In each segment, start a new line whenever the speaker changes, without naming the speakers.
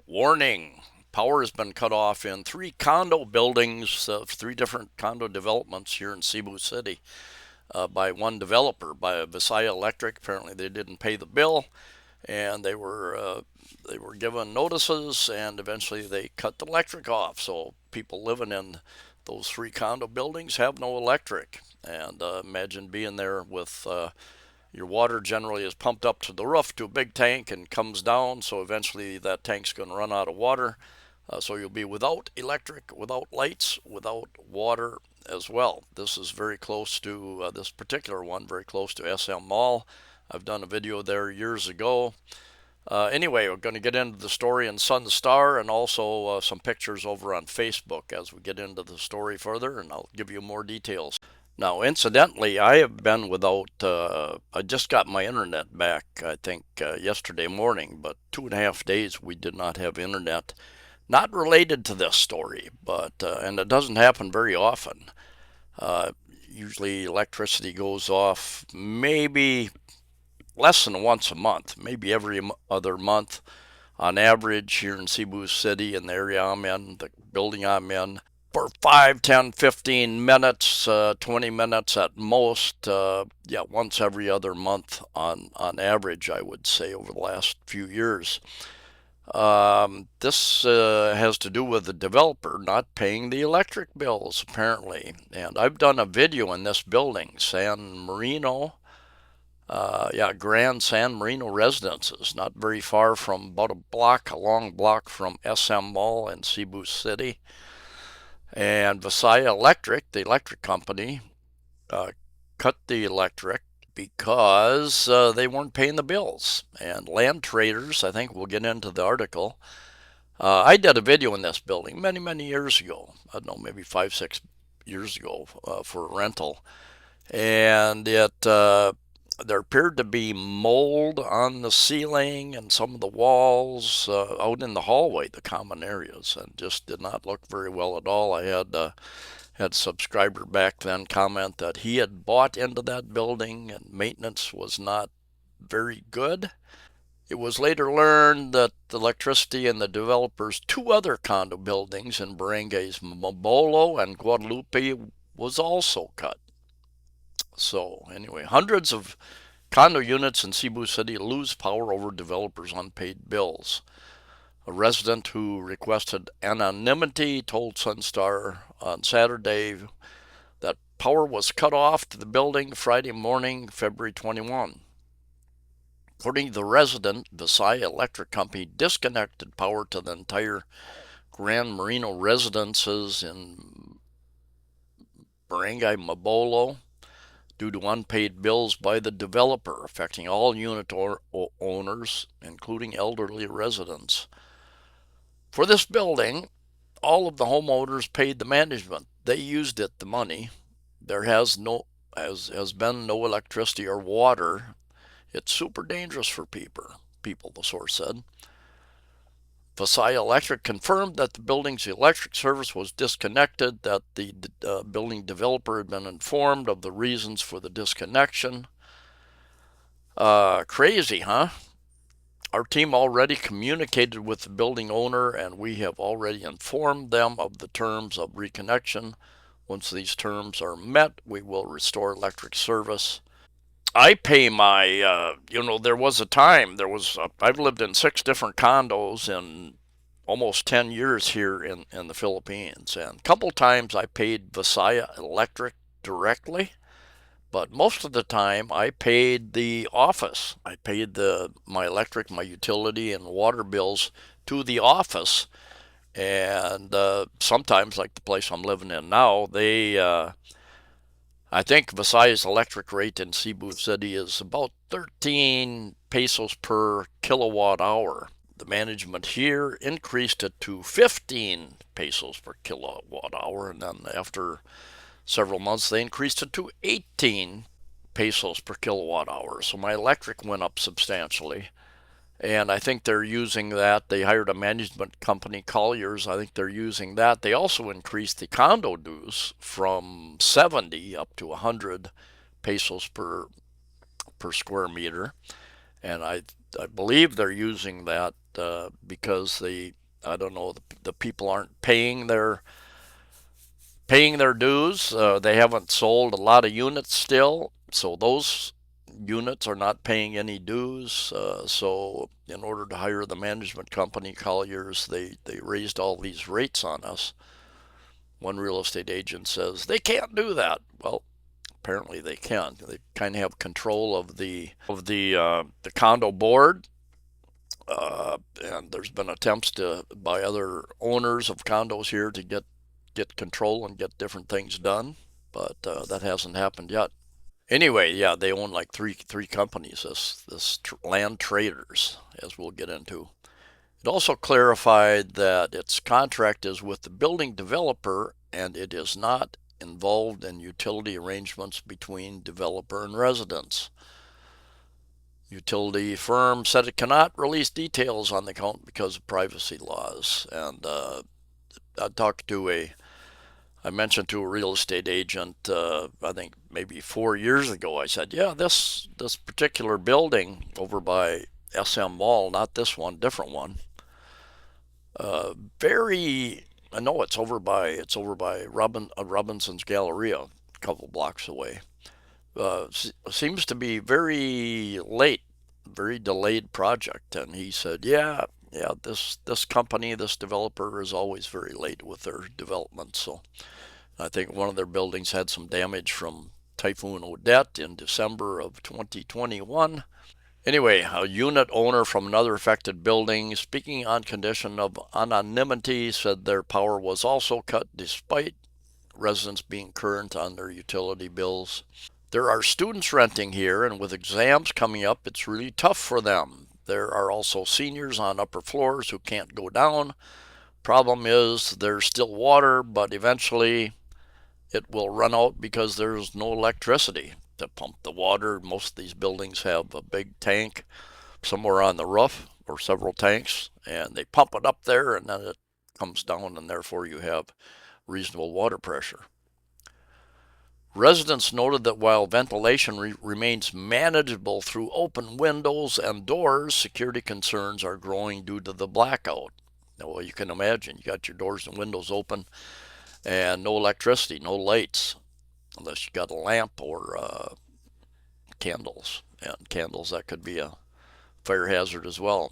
Warning, power has been cut off in three condo buildings, three different condo developments here in Cebu City by one developer, by Visaya Electric. Apparently they didn't pay the bill and they were given notices, and eventually they cut the electric off. So people living in those three condo buildings have no electric. And imagine being there with your water generally is pumped up to the roof to a big tank and comes down, so eventually that tank's going to run out of water. So you'll be without electric, without lights, without water as well. This is very close to this particular one, very close to SM Mall. I've done a video there years ago. Anyway, we're going to get into the story in Sun Star and also some pictures over on Facebook as we get into the story further, and I'll give you more details. Now, incidentally, I have been without, I just got my internet back, I think, yesterday morning, but 2.5 days we did not have internet. Not related to this story, but, and it doesn't happen very often. Uh, Usually electricity goes off maybe less than once a month, maybe every other month on average here in Cebu City, in the area I'm in, the building I'm in, for 5, 10, 15 minutes, 20 minutes at most. Yeah, once every other month on average, I would say, over the last few years. This has to do with the developer not paying the electric bills, apparently. And I've done a video in this building, San Marino, Grand San Marino Residences, not very far from, about a long block from SM Mall in Cebu City. And Visaya Electric, the electric company, cut the electric because they weren't paying the bills. And Landtraders, I think we'll get into the article. I did a video in this building many, many years ago. I don't know, maybe 5, 6 years ago for rental. And there appeared to be mold on the ceiling and some of the walls out in the hallway, the common areas, and just did not look very well at all. I had a subscriber back then comment that he had bought into that building and maintenance was not very good. It was later learned that the electricity in the developer's two other condo buildings in Barangays Mabolo and Guadalupe was also cut. So anyway, hundreds of condo units in Cebu City lose power over developers' unpaid bills. A resident who requested anonymity told Sunstar on Saturday that power was cut off to the building Friday morning, February 21. According to the resident, Visaya Electric Company disconnected power to the entire San Marino Residences in Barangay Mabolo due to unpaid bills by the developer, affecting all unit owners, including elderly residents. For this building, all of the homeowners paid the management. They used it, the money. There has been no electricity or water. It's super dangerous for people, the source said. Visaya Electric confirmed that the building's electric service was disconnected, that the building developer had been informed of the reasons for the disconnection. Crazy, huh? Our team already communicated with the building owner, and we have already informed them of the terms of reconnection. Once these terms are met, we will restore electric service. I pay my, there was a time, I've lived in 6 different condos in almost 10 years here in the Philippines. And a couple times I paid Visaya Electric directly, but most of the time I paid the office. I paid my electric, my utility, and water bills to the office. And sometimes, like the place I'm living in now, I think Visaya's electric rate in Cebu City is about 13 pesos per kilowatt hour. The management here increased it to 15 pesos per kilowatt hour, and then after several months they increased it to 18 pesos per kilowatt hour. So my electric went up substantially. And I think they're using that. They hired a management company, Colliers. I think they're using that. They also increased the condo dues from 70 up to 100 pesos per square meter. And I believe they're using that because I don't know, the people aren't paying their dues. They haven't sold a lot of units still, so those units are not paying any dues. So in order to hire the management company, Colliers, they raised all these rates on us. One real estate agent says they can't do that. Well, apparently they can. They kind of have control of the condo board. And there's been attempts by other owners of condos here to get control and get different things done, but that hasn't happened yet. Anyway, yeah, they own like three companies. This Landtraders, as we'll get into. It also clarified that its contract is with the building developer and it is not involved in utility arrangements between developer and residents. Utility firm said it cannot release details on the account because of privacy laws. And I mentioned to a real estate agent, I think maybe 4 years ago, I said, yeah, this particular building over by SM Mall, not this one, different one, I know it's over by Robinson's Galleria, a couple blocks away. Seems to be very late, very delayed project. And he said, yeah, this company, this developer is always very late with their development. So I think one of their buildings had some damage from Typhoon Odette in December of 2021. Anyway, a unit owner from another affected building, speaking on condition of anonymity, said their power was also cut despite residents being current on their utility bills. There are students renting here, and with exams coming up, it's really tough for them. There are also seniors on upper floors who can't go down. Problem is, there's still water, but eventually it will run out because there's no electricity to pump the water. Most of these buildings have a big tank somewhere on the roof or several tanks, and they pump it up there, and then it comes down, and therefore you have reasonable water pressure. Residents noted that while ventilation remains manageable through open windows and doors, security concerns are growing due to the blackout. Well, you can imagine, you got your doors and windows open and no electricity, no lights, unless you got a lamp or candles. And candles, that could be a fire hazard as well.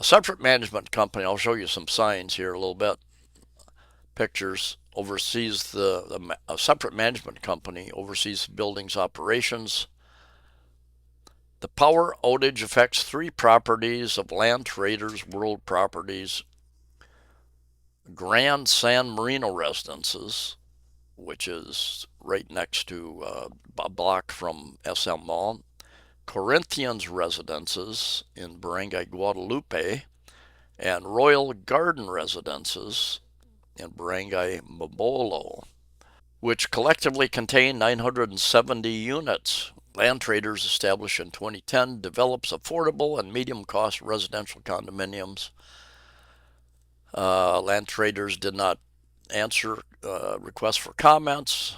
A separate management company, I'll show you some signs here a little bit, pictures, oversees a separate management company oversees the building's operations. The power outage affects 3 properties of Landtraders World Properties, Grand San Marino Residences, which is right next to a block from SM Mall, Corinthians Residences in Barangay Guadalupe, and Royal Garden Residences in Barangay Mabolo, which collectively contain 970 units. Landtraders, established in 2010, develops affordable and medium-cost residential condominiums. Landtraders did not answer requests for comments.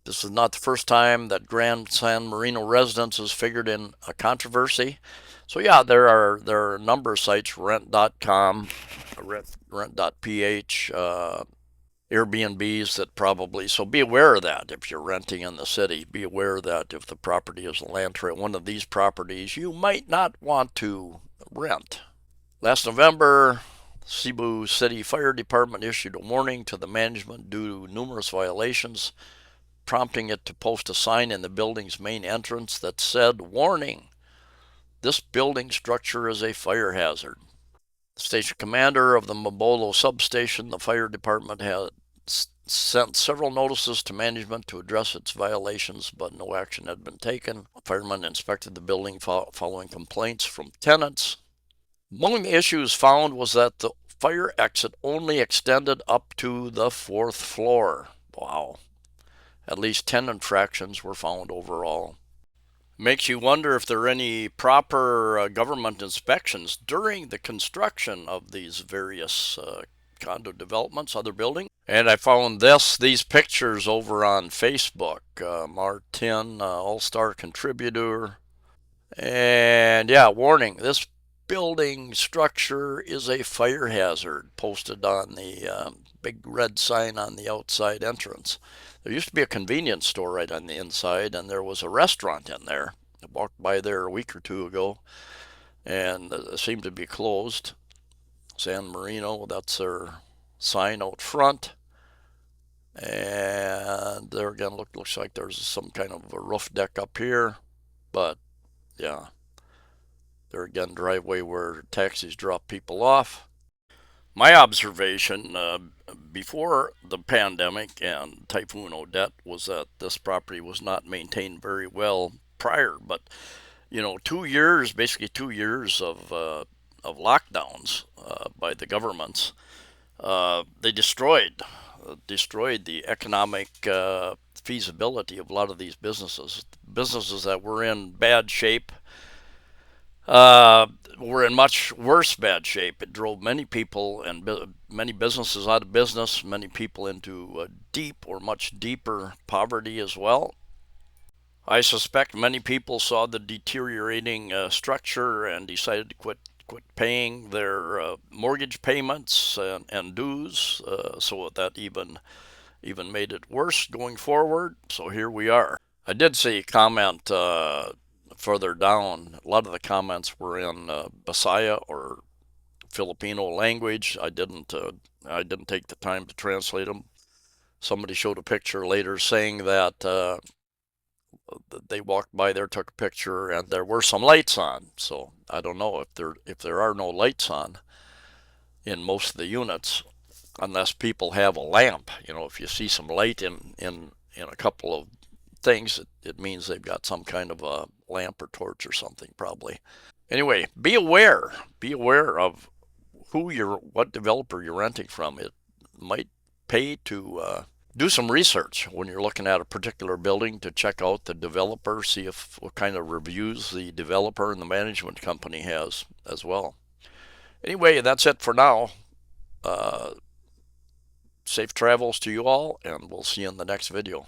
This is not the first time that Grand San Marino Residences figured in a controversy. So yeah, there are a number of sites, rent.com, rent.ph, Airbnbs that probably, so be aware of that if you're renting in the city. Be aware that if the property is a land trade, one of these properties, you might not want to rent. Last November, Cebu City Fire Department issued a warning to the management due to numerous violations, prompting it to post a sign in the building's main entrance that said, "Warning, this building structure is a fire hazard." The station commander of the Mabolo substation, the fire department, had sent several notices to management to address its violations, but no action had been taken. Firemen inspected the building following complaints from tenants. Among the issues found was that the fire exit only extended up to the 4th floor. Wow. At least 10 infractions were found overall. Makes you wonder if there are any proper government inspections during the construction of these various condo developments, other buildings. And I found these pictures over on Facebook. Martin, all-star contributor. And yeah, warning, this building structure is a fire hazard posted on the big red sign on the outside entrance. There used to be a convenience store right on the inside, and there was a restaurant in there. I walked by there a week or two ago, and it seemed to be closed. San Marino, that's their sign out front. And there again, looks like there's some kind of a roof deck up here, but yeah, there again, driveway where taxis drop people off. My observation before the pandemic and Typhoon Odette was that this property was not maintained very well prior, but 2 years, basically 2 years of lockdowns by the governments, they destroyed the economic feasibility of a lot of these businesses that were in bad shape. Were in much worse bad shape. It drove many people and many businesses out of business, many people into deep or much deeper poverty as well. I suspect many people saw the deteriorating structure and decided to quit paying their mortgage payments and dues, so that even made it worse going forward. So here we are. I did see a comment further down. A lot of the comments were in Visaya or Filipino language. I didn't take the time to translate them. Somebody showed a picture later saying that they walked by there, took a picture, and there were some lights on. So I don't know if there are no lights on in most of the units, unless people have a lamp. If you see some light in a couple of things, it means they've got some kind of a lamp or torch or something, probably. Anyway, be aware. Be aware of what developer you're renting from. It might pay to do some research when you're looking at a particular building, to check out the developer, see what kind of reviews the developer and the management company has as well. Anyway, that's it for now. Safe travels to you all, and we'll see you in the next video.